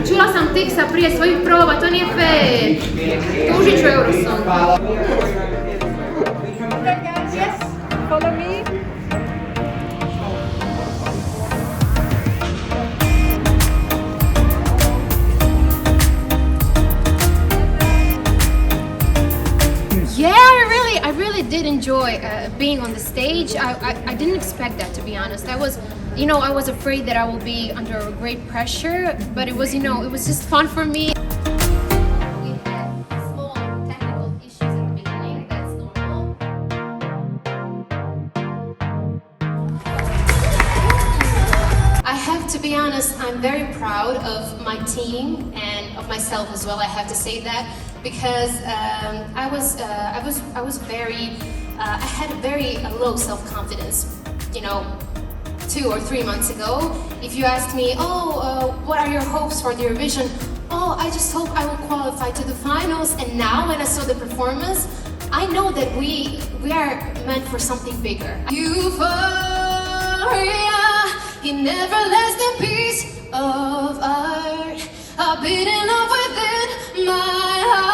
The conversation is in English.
Čula sam teksta prije svojih proba, to nije fair. Tužit ću Eurosong. Yes, follow me. Yeah, I really did enjoy being on the stage. I didn't expect that, to be honest. I was afraid that I would be under great pressure, but it was, it was just fun for me. We had small technical issues at the beginning, that's normal. I have to be honest, I'm very proud of my team and of myself as well, I have to say that. Because I had a very low self-confidence, 2 or 3 months ago. If you asked me, what are your hopes for the Eurovision? I just hope I will qualify to the finals. And now when I saw the performance, I know that we are meant for something bigger. Euphoria, it never left the piece of art. I've been in love within my heart.